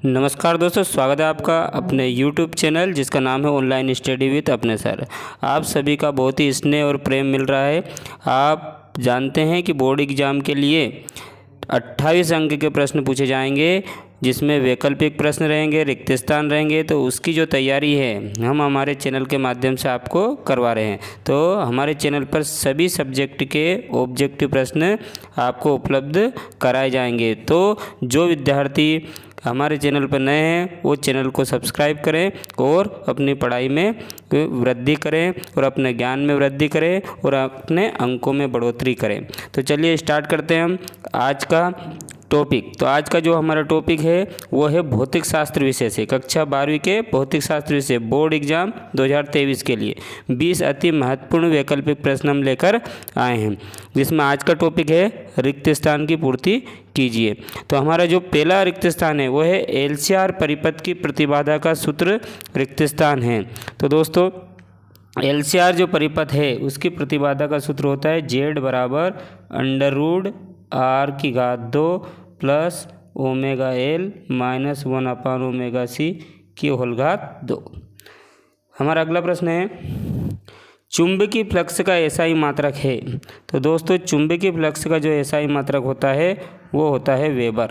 नमस्कार दोस्तों, स्वागत है आपका अपने YouTube चैनल जिसका नाम है ऑनलाइन स्टडी विद अपने सर। आप सभी का बहुत ही स्नेह और प्रेम मिल रहा है। आप जानते हैं कि बोर्ड एग्ज़ाम के लिए 28 अंक के प्रश्न पूछे जाएंगे, जिसमें वैकल्पिक प्रश्न रहेंगे, रिक्त स्थान रहेंगे। तो उसकी जो तैयारी है हम हमारे चैनल के माध्यम से आपको करवा रहे हैं। तो हमारे चैनल पर सभी सब्जेक्ट के ऑब्जेक्टिव प्रश्न आपको उपलब्ध कराए जाएंगे। तो जो विद्यार्थी हमारे चैनल पर नए हैं वो चैनल को सब्सक्राइब करें और अपनी पढ़ाई में वृद्धि करें और अपने ज्ञान में वृद्धि करें और अपने अंकों में बढ़ोतरी करें। तो चलिए स्टार्ट करते हैं हम आज का टॉपिक। तो आज का जो हमारा टॉपिक है वो है भौतिक शास्त्र विषय से, कक्षा 12वीं के भौतिक शास्त्र विषय बोर्ड एग्जाम 2023 के लिए 20 अति महत्वपूर्ण वैकल्पिक प्रश्न हम लेकर आए हैं, जिसमें आज का टॉपिक है रिक्त स्थान की पूर्ति कीजिए। तो हमारा जो पहला रिक्त स्थान है वो है एलसीआर परिपथ की प्रतिबाधा का सूत्र रिक्त स्थान है। तो दोस्तों एलसीआर जो परिपथ है उसकी प्रतिबाधा का सूत्र होता है Z बराबर √R⁴ plus omega L minus 1/ओमेगा C की होल घात 2। हमारा अगला प्रश्न है चुंबकीय फ्लक्स का एसआई मात्रक है। तो दोस्तों चुंबकीय फ्लक्स का जो एसआई मात्रक होता है वो होता है वेबर।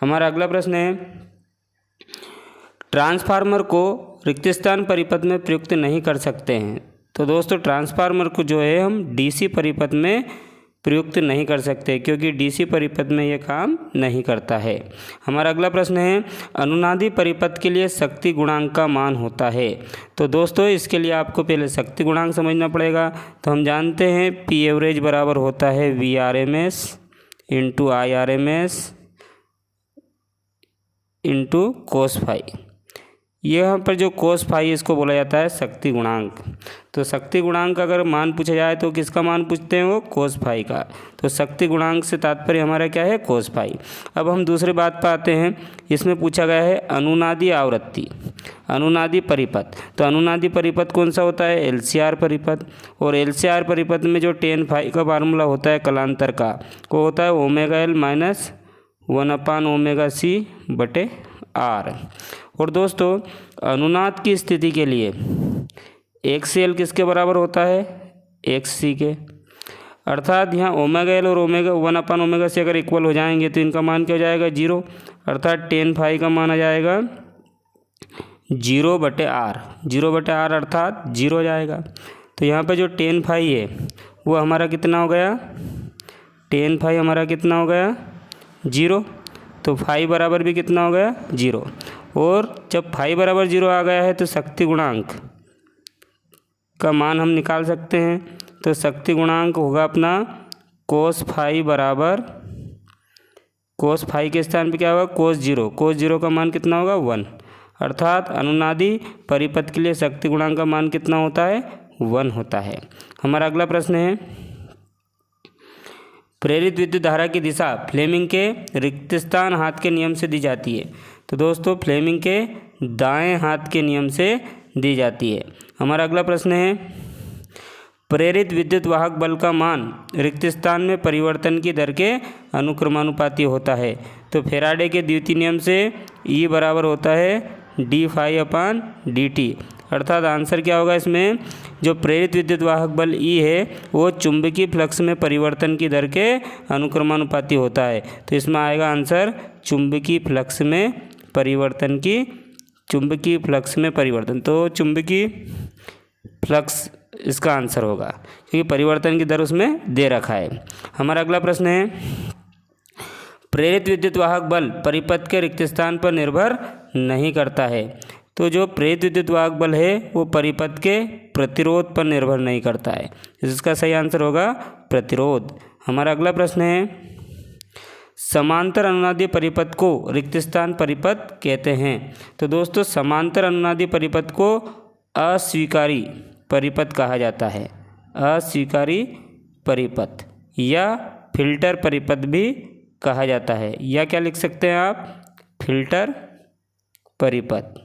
हमारा अगला प्रश्न है ट्रांसफार्मर को रिक्त स्थान परिपथ में प्रयुक्त नहीं कर सकते हैं। तो दोस्तों ट्रांसफार्मर को जो है हम डीसी परिपथ में प्रयुक्त नहीं कर सकते, क्योंकि डीसी परिपथ में ये काम नहीं करता है। हमारा अगला प्रश्न है अनुनादी परिपथ के लिए शक्ति गुणांक का मान होता है। तो दोस्तों इसके लिए आपको पहले शक्ति गुणांक समझना पड़ेगा। तो हम जानते हैं पी एवरेज बराबर होता है VRMS into IRMS into cos phi. यहाँ पर जो कोस फाई इसको बोला जाता है शक्ति गुणांक। तो शक्ति गुणांक अगर मान पूछा जाए तो किसका मान पूछते हैं, वो कोस फाई का। तो शक्ति गुणांक से तात्पर्य हमारा क्या है, कोस फाई। अब हम दूसरी बात पर आते हैं। इसमें पूछा गया है अनुनादी आवृत्ति, अनुनादी परिपथ। तो अनुनादी परिपथ कौन सा होता है, एलसीआर परिपथ। और एलसीआर परिपथ में जो tan फाई का फार्मूला होता है कलांतर का, वो होता है ओमेगा L माइनस 1/ओमेगा C/R। और दोस्तों अनुनाद की स्थिति के लिए XL किसके बराबर होता है, XC के। अर्थात यहाँ ओमेगा L और ओमेगा 1/ओमेगा C अगर इक्वल हो जाएंगे तो इनका मान क्या हो जाएगा, 0। अर्थात tan फाई का मान आ जाएगा 0/R। 0/R अर्थात 0 हो जाएगा। तो यहाँ पर जो tan फाई है वो हमारा कितना हो गया, tan फाई हमारा कितना हो गया, 0। तो फाई बराबर भी कितना हो गया, 0। और जब फाई बराबर 0 आ गया है तो शक्ति गुणांक का मान हम निकाल सकते हैं। तो शक्ति गुणांक होगा अपना कोस फाई बराबर, कोस फाई के स्थान पे क्या होगा, कोस 0। कोस 0 का मान कितना होगा, 1। अर्थात अनुनादी परिपथ के लिए शक्ति गुणांक का मान कितना होता है, 1 होता है। हमारा अगला प्रश्न है प्रेरित विद्युत धारा की दिशा फ्लेमिंग के रिक्त स्थान हाथ के नियम से दी जाती है। तो दोस्तों फ्लेमिंग के दाएं हाथ के नियम से दी जाती है। हमारा अगला प्रश्न है प्रेरित विद्युत वाहक बल का मान रिक्त स्थान में परिवर्तन की दर के अनुक्रमानुपाती होता है। तो फैराडे के द्वितीय नियम से E बराबर होता है dφ/dt। अर्थात आंसर क्या होगा, इसमें जो प्रेरित विद्युत वाहक बल E है वो चुंबकीय फ्लक्स में परिवर्तन की दर के अनुक्रमानुपाती होता है। तो इसमें आएगा आंसर चुंबकीय फ्लक्स में परिवर्तन की, चुंबकीय फ्लक्स में परिवर्तन। तो चुंबकीय फ्लक्स इसका आंसर होगा, क्योंकि परिवर्तन की दर उसमें दे रखा है। हमारा अगला प्रश्न है प्रेरित विद्युत वाहक बल परिपथ के रिक्त स्थान पर निर्भर नहीं करता है। तो जो प्रेरित विद्युत वाहक बल है वो परिपथ के प्रतिरोध पर निर्भर नहीं करता है। इसका सही आंसर होगा प्रतिरोध। हमारा अगला प्रश्न है समांतर अनुनादी परिपथ को रिक्त स्थान परिपथ कहते हैं। तो दोस्तों समांतर अनुनादी परिपथ को अस्वीकारी परिपथ कहा जाता है, अस्वीकारी परिपथ या फिल्टर परिपथ भी कहा जाता है। या क्या लिख सकते हैं आप, फिल्टर परिपथ,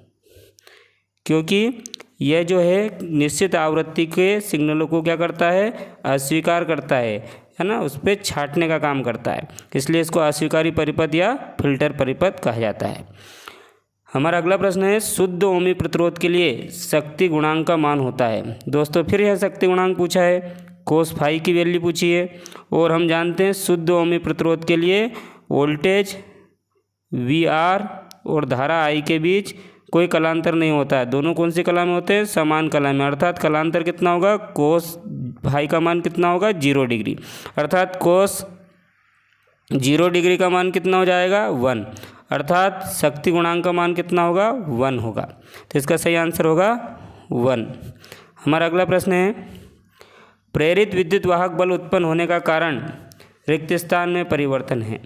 क्योंकि यह जो है निश्चित आवृत्ति के सिग्नलों को क्या करता है, अस्वीकार करता है। है ना, उस पर छांटने का काम करता है, इसलिए इसको अस्वीकारी परिपथ या फिल्टर परिपथ कहा जाता है। हमारा अगला प्रश्न है, शुद्ध ओमी प्रतिरोध के लिए शक्ति गुणांक का मान होता है। दोस्तों फिर यह शक्ति गुणांक पूछा है, कोस फाई की वैल्यू पूछी है, और हम जानते हैं शुद्ध ओमी प्रतिरोध के लिए वोल्टेज VR और धारा I के बीच कोई कलांतर नहीं होता है। दोनों कौन सी कला में होते हैं? समान कला में। अर्थात कलांतर कितना होगा? कोस फाई का मान कितना होगा? 0 डिग्री। अर्थात कोस 0 डिग्री का मान कितना हो जाएगा? 1। अर्थात शक्ति गुणांक का मान कितना होगा? 1 होगा। तो इसका सही आंसर होगा 1। हमारा अगला प्रश्न है, प्रेरित विद्युत वाहक बल उत्पन्न होने का कारण रिक्त स्थान में परिवर्तन है।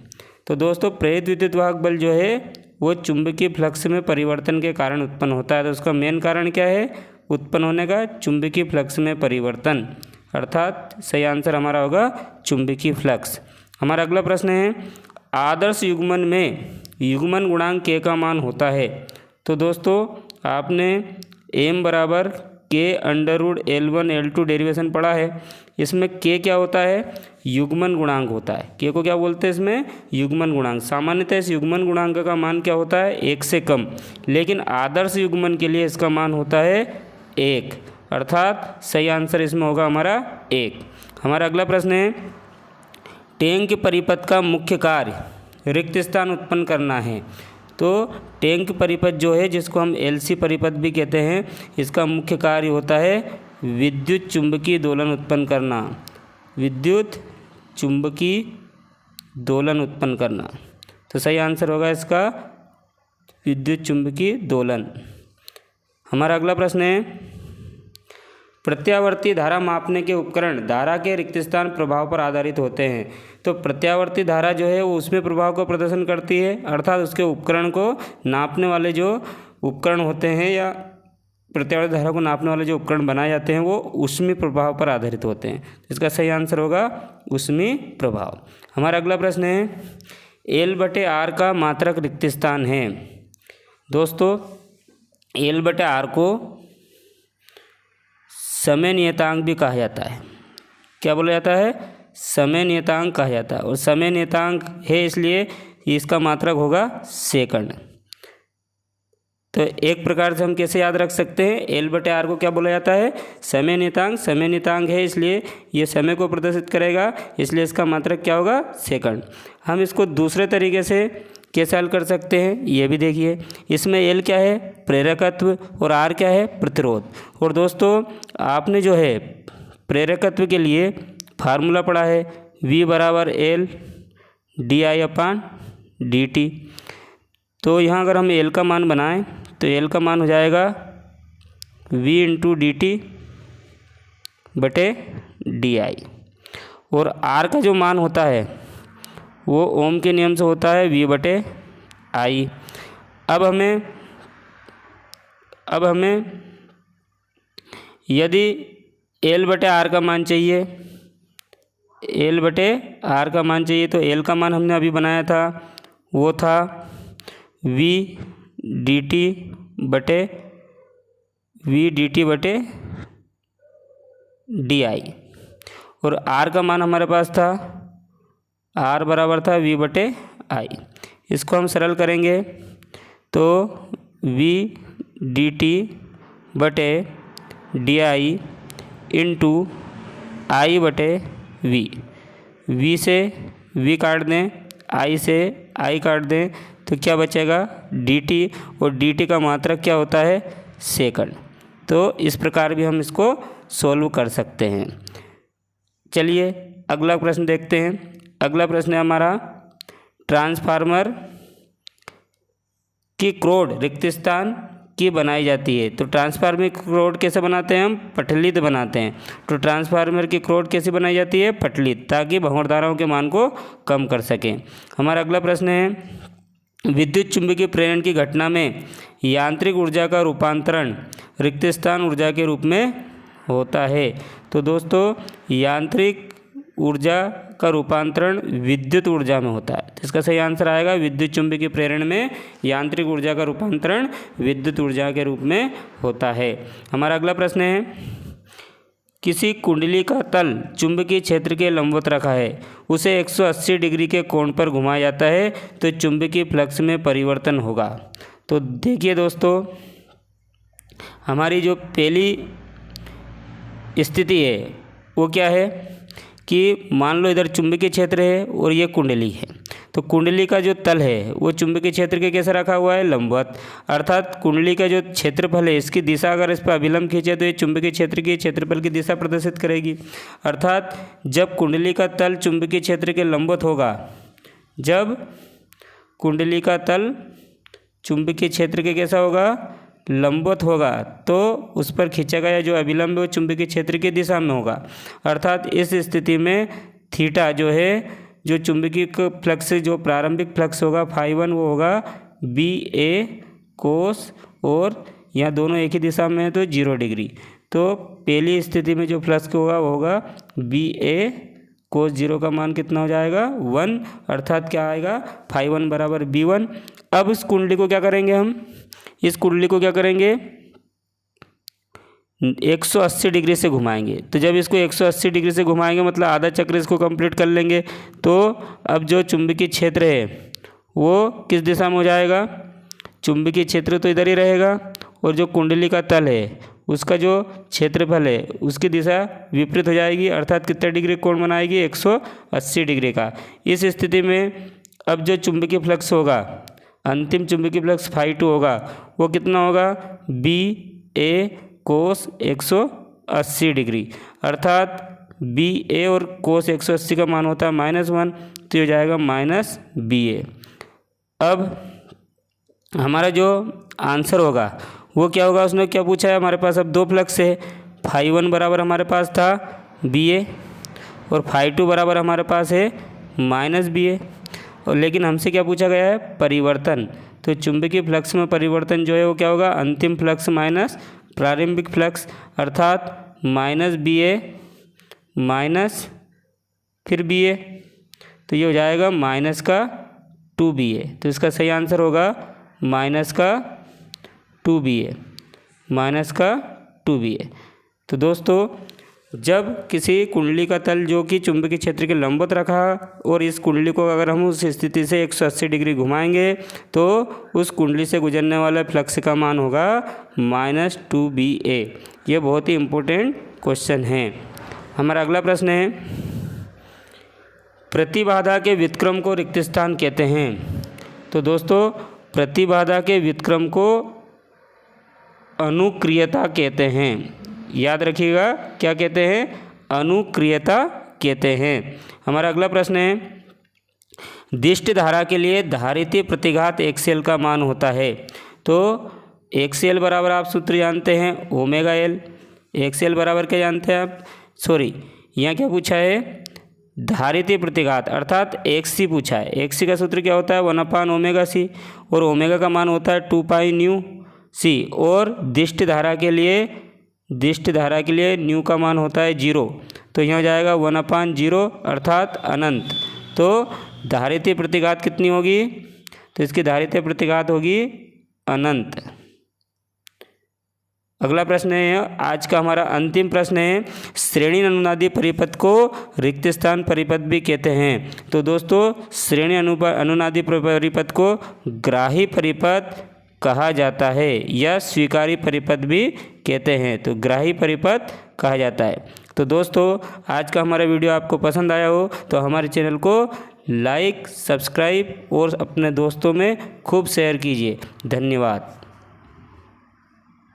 तो दोस्तों प्रेरित विद्युत वाहक बल जो है वो चुंबकीय फ्लक्स में परिवर्तन के कारण उत्पन्न होता है। तो उसका मेन कारण क्या है उत्पन्न होने का? चुंबकीय फ्लक्स में परिवर्तन। अर्थात सही आंसर हमारा होगा चुंबकीय फ्लक्स। हमारा अगला प्रश्न है, आदर्श युग्मन में युग्मन गुणांक K का मान होता है। तो दोस्तों आपने m बराबर K√L1 L2 डेरिवेशन पढ़ा है। इसमें K क्या होता है? युग्मन गुणांक होता है। K को क्या बोलते हैं? इसमें युग्मन गुणांक। सामान्यतः इस युग्मन गुणांक का मान क्या होता है? 1 से कम, लेकिन आदर्श युग्मन के लिए इसका मान होता है 1। अर्थात सही आंसर इसमें होगा हमारा 1। हमारा अगला प्रश्न है, टैंक परिपथ का मुख्य कार्य रिक्त स्थान उत्पन्न करना है। तो टैंक परिपथ जो है, जिसको हम LC परिपथ भी कहते हैं, इसका मुख्य कार्य होता है विद्युत चुंबकीय दोलन उत्पन्न करना। विद्युत चुंबकीय दोलन उत्पन्न करना। तो सही आंसर होगा इसका विद्युत चुंबकीय दोलन। हमारा अगला प्रश्न है, प्रत्यावर्ती धारा मापने के उपकरण धारा के रिक्त स्थान प्रभाव पर आधारित होते हैं। तो प्रत्यावर्ती धारा जो है वो उसमें प्रभाव को प्रदर्शन करती है। अर्थात उसके उपकरण को नापने वाले जो उपकरण होते हैं या प्रत्यावर्ती धारा को नापने वाले जो उपकरण बनाए जाते हैं वो ऊष्मीय प्रभाव पर आधारित होते हैं। इसका सही आंसर होगा ऊष्मीय प्रभाव। हमारा अगला प्रश्न है, L/R का मात्रक रिक्त स्थान है। दोस्तों L/R को समय नियतांक भी कहा जाता है। क्या बोला जाता है? समय नियतांक कहा जाता है। और समय नियतांक है इसलिए इसका मात्रक होगा सेकंड। तो एक प्रकार से हम कैसे याद रख सकते हैं? L/R को क्या बोला जाता है? समय नियतांक। समय नियतांक है इसलिए ये समय को प्रदर्शित करेगा, इसलिए इसका मात्रक क्या होगा? सेकंड। हम इसको दूसरे तरीके से कैसे हल कर सकते हैं ये भी देखिए। इसमें L क्या है? प्रेरकत्व, और R क्या है? प्रतिरोध। और दोस्तों आपने जो है प्रेरकत्व के लिए फार्मूला पढ़ा है, V = L di/dt। तो यहाँ अगर हम L का मान बनाएं तो L का मान हो जाएगा V × dt/di। और R का जो मान होता है वो ओम के नियम से होता है V/I। अब हमें यदि L/R का मान चाहिए, L/R का मान चाहिए, तो L का मान हमने अभी बनाया था, वो था V dt/di। और R का मान हमारे पास था, R बराबर था V/I। इसको हम सरल करेंगे तो V dt/di × I/V। V से V काट दें, I से I काट दें, तो क्या बचेगा? dt। और dt का मात्रक क्या होता है? सेकंड। तो इस प्रकार भी हम इसको सॉल्व कर सकते हैं। चलिए अगला प्रश्न देखते हैं। अगला प्रश्न है हमारा, ट्रांसफार्मर की क्रोड रिक्त स्थान की बनाई जाती है। तो ट्रांसफार्मर की क्रोड कैसे बनाते हैं? हम पटलित बनाते हैं। तो ट्रांसफार्मर की क्रोड कैसे बनाई जाती है? पटलित, ताकि भंवरधाराओं के मान को कम कर सकें। हमारा अगला प्रश्न है, विद्युत चुंबकीय प्रेरण की घटना में यांत्रिक ऊर्जा का रूपांतरण रिक्त स्थान ऊर्जा के रूप में होता है। तो दोस्तों यांत्रिक ऊर्जा का रूपांतरण विद्युत ऊर्जा में होता है। तो इसका सही आंसर आएगा विद्युत चुंबकीय प्रेरण में यांत्रिक ऊर्जा का रूपांतरण विद्युत ऊर्जा के रूप में होता है। हमारा अगला प्रश्न है, किसी कुंडली का तल चुंबकीय क्षेत्र के लंबवत रखा है, उसे 180 डिग्री के कोण पर घुमाया जाता है तो चुंबकीय फ्लक्स में परिवर्तन होगा। तो देखिए दोस्तों, हमारी जो पहली स्थिति है वो क्या है कि मान लो इधर चुंबकीय क्षेत्र है और ये कुंडली है, तो कुंडली का जो तल है वो चुंबकीय क्षेत्र के कैसे रखा हुआ है, लंबवत। अर्थात कुंडली का जो क्षेत्रफल है इसकी दिशा अगर इस पर अभिलंब खींचे तो ये चुंबकीय क्षेत्र की क्षेत्रफल की दिशा प्रदर्शित करेगी। अर्थात जब कुंडली का तल चुंबकीय क्षेत्र के लंबवत होगा, जब कुंडली का तल चुंबकीय क्षेत्र के कैसा होगा, लंबवत होगा, तो उस पर खींचा गया जो अभिलंब है वो चुंबकीय क्षेत्र की दिशा में होगा। अर्थात इस स्थिति में थीटा जो है, जो चुंबकीय फ्लक्स जो प्रारंभिक फ्लक्स होगा φ1 वो होगा BA कोस, और यहाँ दोनों एक ही दिशा में है तो 0 डिग्री। तो पहली स्थिति में जो फ्लक्स होगा वो होगा BA कोस 0 का मान कितना हो जाएगा, 1। अर्थात क्या आएगा, φ1 बराबर B1। अब इस कुंडली को क्या करेंगे, हम इस कुंडली को क्या करेंगे, 180 डिग्री से घुमाएंगे। तो जब इसको 180 डिग्री से घुमाएंगे मतलब आधा चक्र इसको कंप्लीट कर लेंगे। तो अब जो चुंबकीय क्षेत्र है वो किस दिशा में हो जाएगा, चुंबकीय क्षेत्र तो इधर ही रहेगा, और जो कुंडली का तल है उसका जो क्षेत्रफल है उसकी दिशा विपरीत हो जाएगी। अर्थात कितना डिग्री कोण बनाएगी, 180 डिग्री का। इस स्थिति में अब जो चुंबकीय फ्लक्स होगा, अंतिम चुंबकीय फ्लक्स φ2 होगा, वो कितना होगा, BA कोस 180 डिग्री। अर्थात BA और कोस 180 का मान होता है -1, तो ये हो जाएगा -BA। अब हमारा जो आंसर होगा वो क्या होगा, उसने क्या पूछा है, हमारे पास अब दो फ्लक्स है, φ1 बराबर हमारे पास था BA और φ2 बराबर हमारे पास है -BA, और लेकिन हमसे क्या पूछा गया है, परिवर्तन। तो चुंबकीय फ्लक्स में परिवर्तन जो है वो क्या होगा, अंतिम फ्लक्स माइनस प्रारंभिक फ्लक्स। अर्थात -BA माइनस फिर BA, तो ये हो जाएगा -2BA। तो इसका सही आंसर होगा -2BA। तो दोस्तों, जब किसी कुंडली का तल जो कि चुंबकीय क्षेत्र के लंबवत रखा और इस कुंडली को अगर हम उस स्थिति से 180 डिग्री घुमाएंगे तो उस कुंडली से गुजरने वाला फ्लक्स का मान होगा -2BA। ये बहुत ही इम्पोर्टेंट क्वेश्चन है। हमारा अगला प्रश्न है, प्रतिबाधा के व्युत्क्रम को रिक्त स्थान कहते हैं। तो दोस्तों, प्रतिबाधा के व्युत्क्रम को अनुक्रियता कहते हैं। याद रखिएगा, क्या कहते हैं, अनुक्रियता कहते हैं। हमारा अगला प्रश्न है, दिष्ट धारा के लिए धारितीय प्रतिघात XL का मान होता है। तो XL बराबर आप सूत्र जानते हैं ω_L। XL बराबर क्या जानते हैं आप, यहाँ क्या पूछा है, धारितीय प्रतिघात अर्थात XC पूछा है। XC का सूत्र क्या होता है, 1/ωc, और ओमेगा का मान होता है 2π/c, और दिष्ट धारा के लिए न्यू का मान होता है 0। तो यहाँ हो जाएगा 1/0 अर्थात अनंत। तो धारितीय प्रतिघात कितनी होगी, तो इसकी धारितीय प्रतिघात होगी अनंत। अगला प्रश्न है, आज का हमारा अंतिम प्रश्न है, श्रेणी अनुनादी परिपथ को रिक्त स्थान परिपथ भी कहते हैं। तो दोस्तों, श्रेणी अनुनादी परिपथ को ग्राही परिपथ कहा जाता है या स्वीकारी परिपथ भी कहते हैं। तो ग्राही परिपथ कहा जाता है। तो दोस्तों, आज का हमारा वीडियो आपको पसंद आया हो तो हमारे चैनल को लाइक, सब्सक्राइब और अपने दोस्तों में खूब शेयर कीजिए। धन्यवाद।